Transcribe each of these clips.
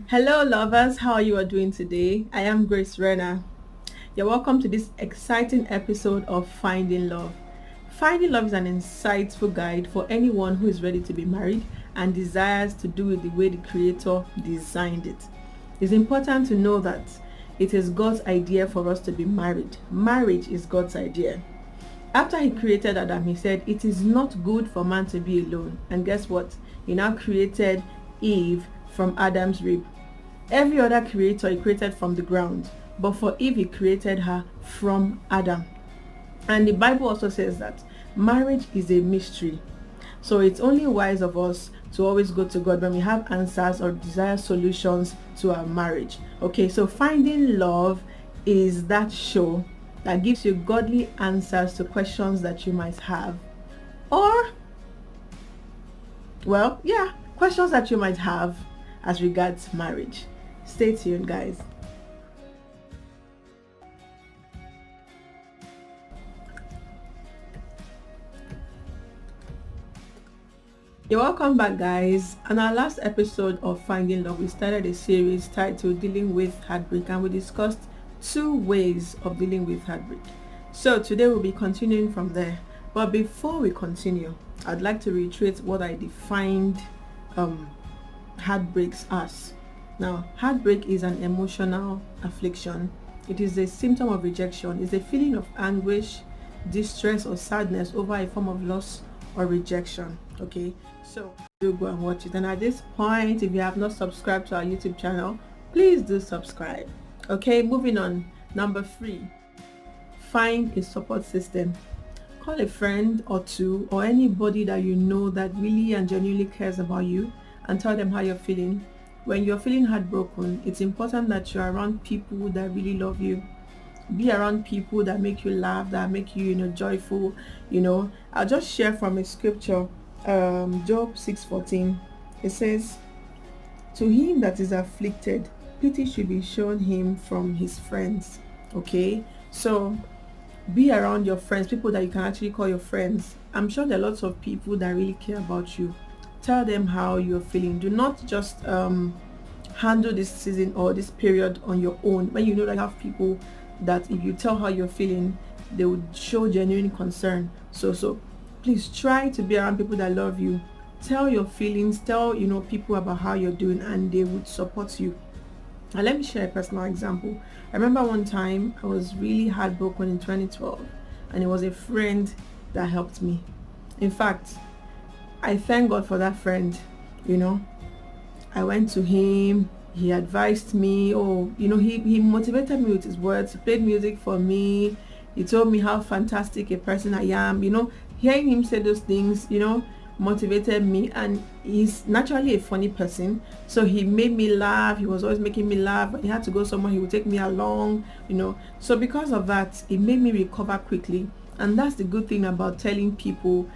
Hello, lovers. How are you all doing today? I am Grace Renner. You're welcome to this exciting episode of Finding Love. Finding Love is an insightful guide for anyone who is ready to be married and desires to do it the way the Creator designed it. It's important to know that it is God's idea for us to be married. Marriage is God's idea. After he created Adam, he said, "It is not good for man to be alone." And guess what? He now created Eve from Adam's rib. Every other creator he created from the ground, but for Eve he created her from Adam. And the Bible also says that marriage is a mystery. So it's only wise of us to always go to God when we have answers or desire solutions to our marriage. Okay, so Finding Love is that show that gives you godly answers to questions that you might have. Or, questions that you might have as regards marriage. Stay tuned, guys. You're welcome back, guys. On our last episode of Finding Love, we started a series titled Dealing with Heartbreak, and we discussed 2 ways of dealing with heartbreak. So today we'll be continuing from there. But before we continue, I'd like to reiterate what I defined heartbreaks as. Now, heartbreak is an emotional affliction. It is a symptom of rejection. It's a feeling of anguish, distress, or sadness over a form of loss or rejection. Okay, so do go and watch it. And at this point, if you have not subscribed to our YouTube channel, please do subscribe. Okay, moving on. Number 3, find a support system. Call a friend or 2 or anybody that you know that really and genuinely cares about you and tell them how you're feeling. When you're feeling heartbroken, it's important that you're around people that really love you. Be around people that make you laugh, that make you, joyful. I'll just share from a scripture, Job 6:14. It says, "To him that is afflicted, pity should be shown him from his friends." Okay, so be around your friends, people that you can actually call your friends. I'm sure there are lots of people that really care about you. Tell them how you're feeling. Do not just handle this season or this period on your own. When you know that you have people that if you tell how you're feeling, they would show genuine concern. So please try to be around people that love you. Tell your feelings, tell people about how you're doing, and they would support you. And let me share a personal example. I remember one time I was really heartbroken in 2012, and it was a friend that helped me. In fact, I thank God for that friend. I went to him, he advised me, he motivated me with his words. He played music for me. He told me how fantastic a person I am. Hearing him say those things, motivated me. And he's naturally a funny person, so he made me laugh. He was always making me laugh. When he had to go somewhere, he would take me along. So because of that, it made me recover quickly. And that's the good thing about telling people,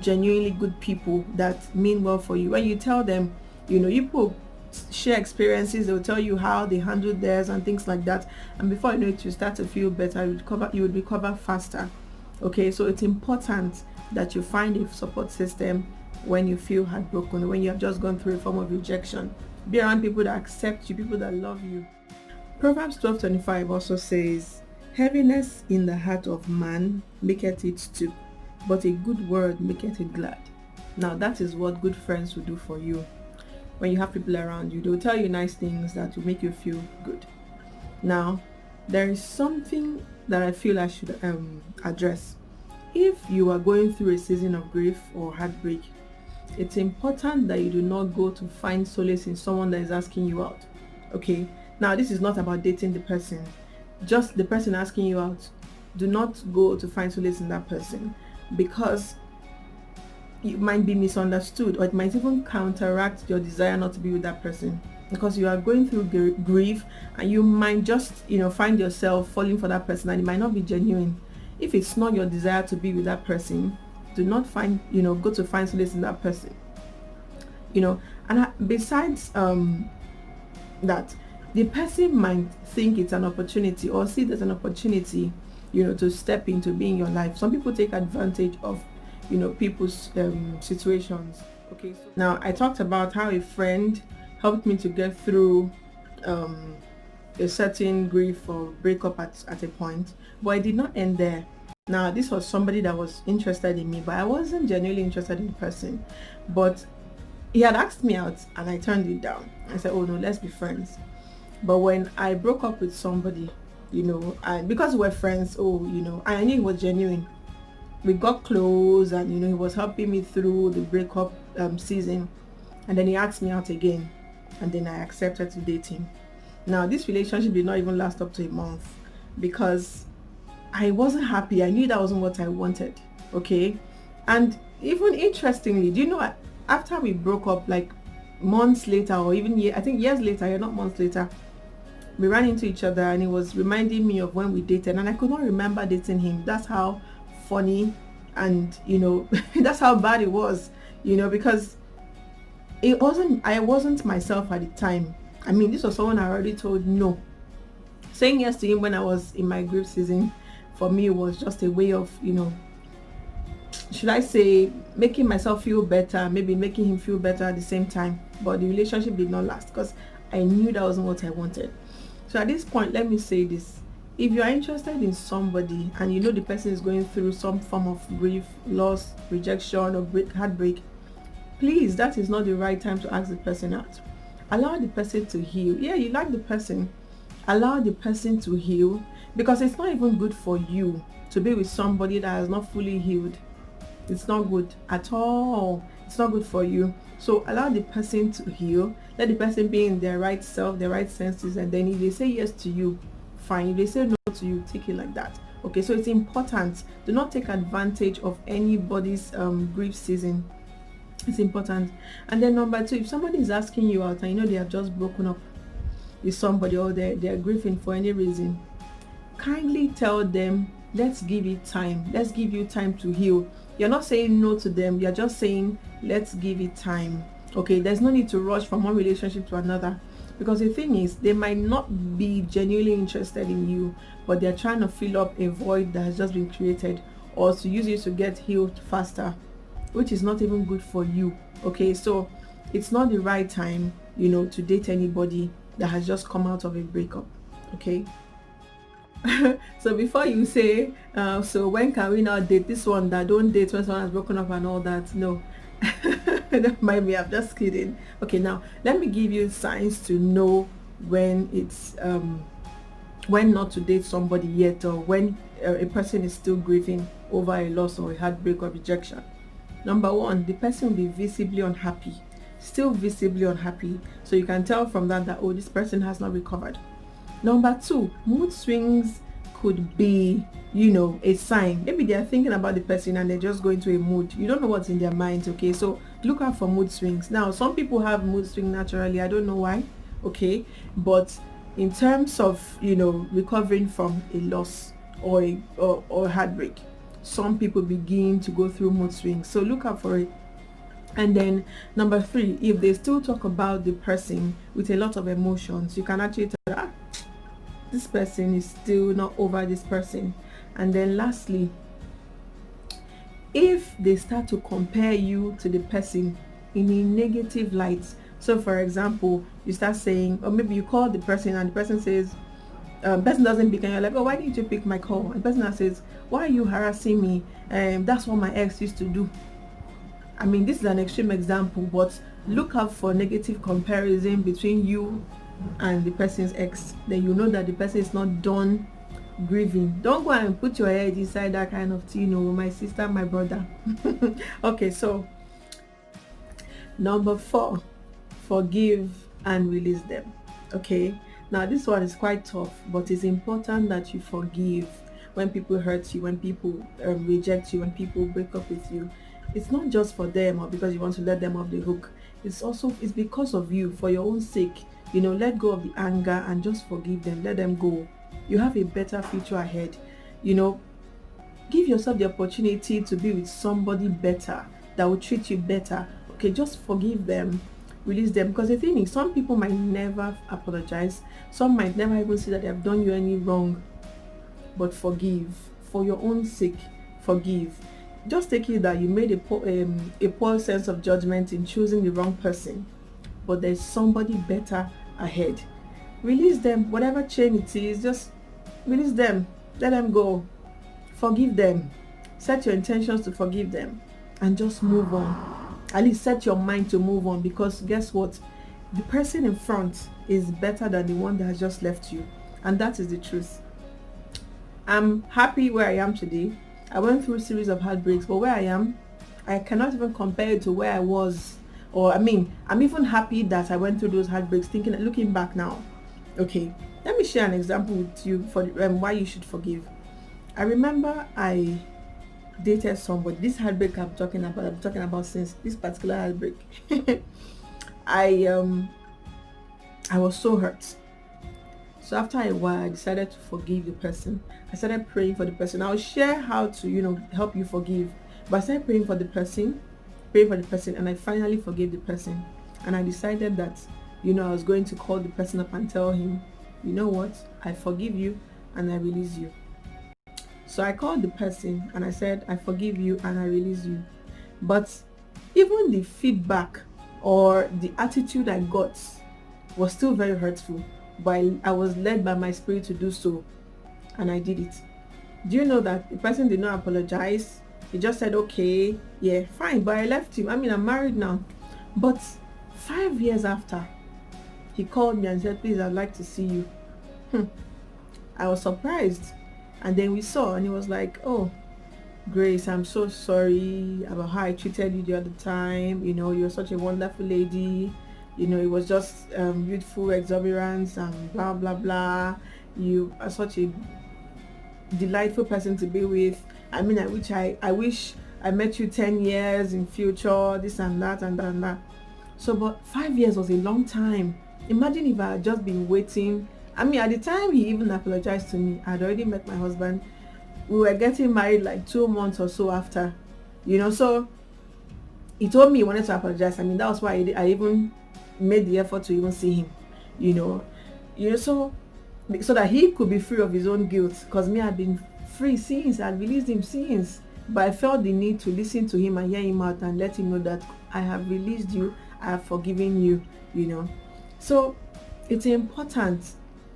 genuinely good people that mean well for you. When you tell them, people share experiences, they'll tell you how they handled theirs and things like that, and before you know it, you start to feel better. You would recover faster. Okay, so it's important that you find a support system when you feel heartbroken, when you have just gone through a form of rejection. Be around people that accept you, people that love you. Proverbs 12:25 also says, "Heaviness in the heart of man maketh it stoop, but a good word maketh it glad." Now that is what good friends will do for you. When you have people around you, they will tell you nice things that will make you feel good. Now, there is something that I feel I should address. If you are going through a season of grief or heartbreak, it's important that you do not go to find solace in someone that is asking you out. Okay? Now, this is not about dating the person. Just the person asking you out. Do not go to find solace in that person, because you might be misunderstood, or it might even counteract your desire not to be with that person, because you are going through grief, and you might just find yourself falling for that person, and it might not be genuine. If it's not your desire to be with that person, do not go to find solace in that person. And besides that, the person might think it's an opportunity or see it as an opportunity to step into being your life. Some people take advantage of people's situations. Okay, so now I talked about how a friend helped me to get through um, a certain grief or breakup at a point. But it did not end there. Now, this was somebody that was interested in me, but I wasn't genuinely interested in the person. But he had asked me out and I turned it down. I said, oh no, let's be friends. But when I broke up with somebody, and because we're friends, I knew he was genuine. We got close and, he was helping me through the breakup season. And then he asked me out again. And then I accepted to date him. Now, this relationship did not even last up to a month because I wasn't happy. I knew that wasn't what I wanted. Okay. And even interestingly, do you know, after we broke up, like months later, or even I think years later, not months later, we ran into each other and he was reminding me of when we dated, and I could not remember dating him. That's how funny and that's how bad it was, because I wasn't myself at the time. I mean, this was someone I already told no. Saying yes to him when I was in my grief season for me was just a way of, should I say, making myself feel better, maybe making him feel better at the same time. But the relationship did not last because I knew that wasn't what I wanted. So at this point, let me say this. If you are interested in somebody and you know the person is going through some form of grief, loss, rejection, or heartbreak, please, that is not the right time to ask the person out. Allow the person to heal. Yeah, you like the person. Allow the person to heal, because it's not even good for you to be with somebody that has not fully healed. It's not good at all. It's not good for you. So allow the person to heal. Let the person be in their right self, their right senses, and then if they say yes to you, fine. If they say no to you, take it like that. Okay, so it's important. Do not take advantage of anybody's grief season. It's important. And then number 2, if somebody is asking you out and they have just broken up with somebody, or they're grieving for any reason, kindly tell them, let's give it time. Let's give you time to heal. You're not saying no to them. You're just saying, let's give it time. Okay, there's no need to rush from one relationship to another, because the thing is, they might not be genuinely interested in you, but they're trying to fill up a void that has just been created, or to use it to get healed faster, which is not even good for you. Okay, so it's not the right time, to date anybody that has just come out of a breakup. Okay. So before you say, so when can we now date this one, that don't date when someone has broken up and all that? No. That might be, I'm just kidding. Okay, now let me give you signs to know when it's when not to date somebody yet, or when a person is still grieving over a loss or a heartbreak or rejection. Number 1, the person will be visibly unhappy, still visibly unhappy. So you can tell from that oh, this person has not recovered. Number 2, mood swings could be, a sign. Maybe they are thinking about the person and they're just going to a mood. You don't know what's in their minds. Okay, so look out for mood swings. Now, some people have mood swing naturally. I don't know why. Okay, but in terms of recovering from a loss or heartbreak, some people begin to go through mood swings. So look out for it. And then number 3, if they still talk about the person with a lot of emotions, you can actually tell, this person is still not over this person. And then lastly, if they start to compare you to the person in a negative light. So for example, you start saying, or maybe you call the person and the person says, person doesn't pick, and you're like, oh, why didn't you pick my call? And the person says, why are you harassing me? That's what my ex used to do. I mean, this is an extreme example, but look out for negative comparison between you and the person's ex. Then you know that the person is not done grieving. Don't go and put your head inside that kind of thing, my sister, my brother. Okay, so number 4, forgive and release them. Okay, now this one is quite tough, but it's important that you forgive when people hurt you, when people reject you, when people break up with you. It's not just for them or because you want to let them off the hook. It's because of you, for your own sake. Let go of the anger and just forgive them. Let them go. You have a better future ahead. Give yourself the opportunity to be with somebody better, that will treat you better. Okay, just forgive them, release them. Because the thing is, some people might never apologize. Some might never even see that they have done you any wrong. But forgive. For your own sake, forgive. Just take it that you made a poor sense of judgment in choosing the wrong person. but there's somebody better ahead. Release them, whatever chain it is, just release them, let them go, forgive them, set your intentions to forgive them, and just move on. At least set your mind to move on, because guess what, the person in front is better than the one that has just left you, and that is the truth. I'm happy where I am today. I went through a series of heartbreaks, but where I am, I cannot even compare it to where I was. Or I'm even happy that I went through those heartbreaks, looking back now. Okay, let me share an example with you for why you should forgive. I remember I dated somebody. This heartbreak I'm talking about since this particular heartbreak. I was so hurt. So after a while, I decided to forgive the person. I started praying for the person. I'll share how to, help you forgive. But I started praying for the person, and I finally forgave the person. And I decided that, I was going to call the person up and tell him, you know what, I forgive you and I release you. So I called the person and I said, I forgive you and I release you. But even the feedback or the attitude I got was still very hurtful. But I was led by my spirit to do so, and I did it. Do you know that the person did not apologize? He just said, okay, yeah, fine, but I left him. I'm married now. But 5 years after, he called me and said, please, I'd like to see you. I was surprised. And then we saw, and he was like, oh, Grace, I'm so sorry about how I treated you the other time. You're such a wonderful lady. It was just youthful exuberance and blah blah blah. You are such a delightful person to be with. I wish I met you 10 years in future, this and that and that and that. So, but 5 years was a long time. Imagine if I had just been waiting. At the time he even apologized to me, I had already met my husband. We were getting married like 2 months or so after. So he told me he wanted to apologize. That was why I even made the effort to even see him, so that he could be free of his own guilt, because me, I'd been free since, I'd released him since, but I felt the need to listen to him and hear him out and let him know that I have released you, I have forgiven you. So it's important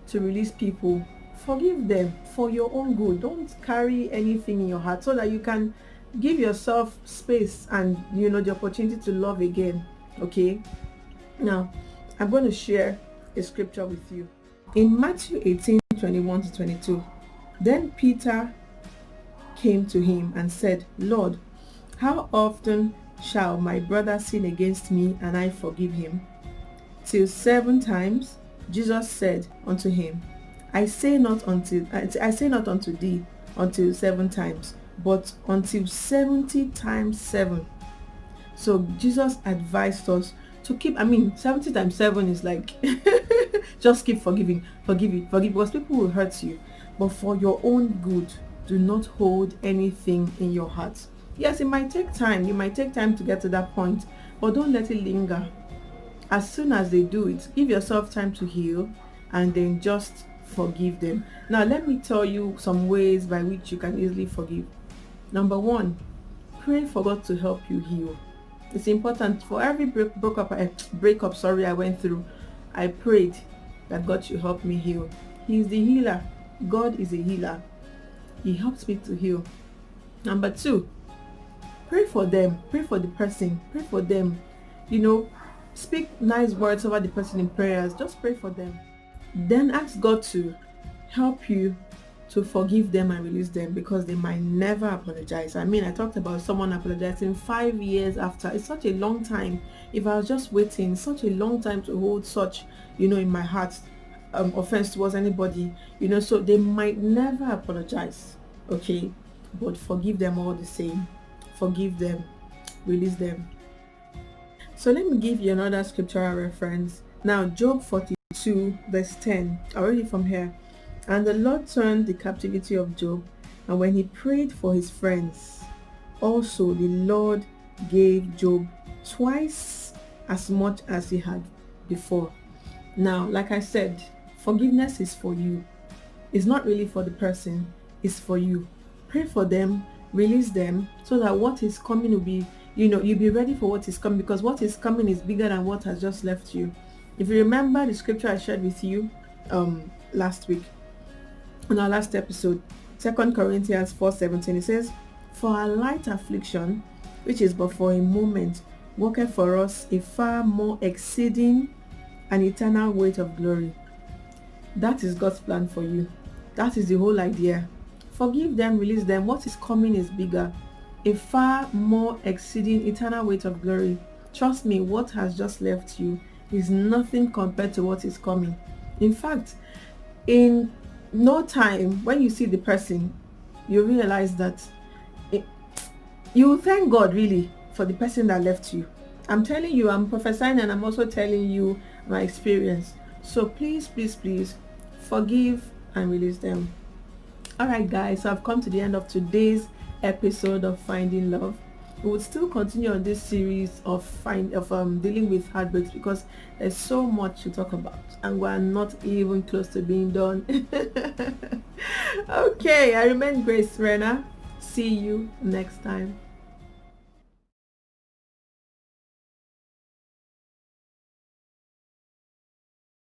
to release people, forgive them for your own good. Don't carry anything in your heart, so that you can give yourself space and the opportunity to love again. Okay, now I'm going to share a scripture with you in Matthew 18:21-22. Then Peter came to him and said, Lord, how often shall my brother sin against me and I forgive him? Till 7 times? Jesus said unto him, I say not unto thee until 7 times, but until 70 times 7. So Jesus advised us to keep, 70 times 7 is like just keep forgiving, forgive, because people will hurt you. But for your own good, do not hold anything in your heart. Yes, it might take time. You might take time to get to that point, but don't let it linger. As soon as they do it, give yourself time to heal and then just forgive them. Now, let me tell you some ways by which you can easily forgive. Number 1, pray for God to help you heal. It's important. For every breakup I went through, I prayed that God should help me heal. He is the healer. God is a healer. He helps me to heal. Number 2, pray for them. Pray for the person. Pray for them. Speak nice words over the person in prayers. Just pray for them. Then ask God to help you to forgive them and release them, because they might never apologize. I talked about someone apologizing 5 years after. It's such a long time. If I was just waiting, such a long time to hold such, in my heart, offense towards anybody, so they might never apologize. Okay, but forgive them all the same. Forgive them, release them. So let me give you another scriptural reference. Now, Job 42 verse 10. I'll read it from here. And the Lord turned the captivity of Job, and when he prayed for his friends, also the Lord gave Job twice as much as he had before. Now, like I said, forgiveness is for you. It's not really for the person, it's for you. Pray for them, release them, so that what is coming will be you'll be ready for what is coming, because what is coming is bigger than what has just left you. If you remember the scripture I shared with you last week in our last episode, 2 Corinthians 4:17, it says, "For our light affliction, which is but for a moment, worketh for us a far more exceeding and eternal weight of glory." That is God's plan for you. That is the whole idea. Forgive them, release them. What is coming is bigger. A far more exceeding eternal weight of glory. Trust me, what has just left you is nothing compared to what is coming. In fact, in no time, when you see the person, you realize that you will thank God really for the person that left you. I'm telling you, I'm prophesying, and I'm also telling you my experience. So please, please, please forgive and release them. All right, guys, so I've come to the end of today's episode of Finding Love. We will still continue on this series of dealing with heartbreaks, because there's so much to talk about and we're not even close to being done. Okay, I remain Grace Rena. See you next time.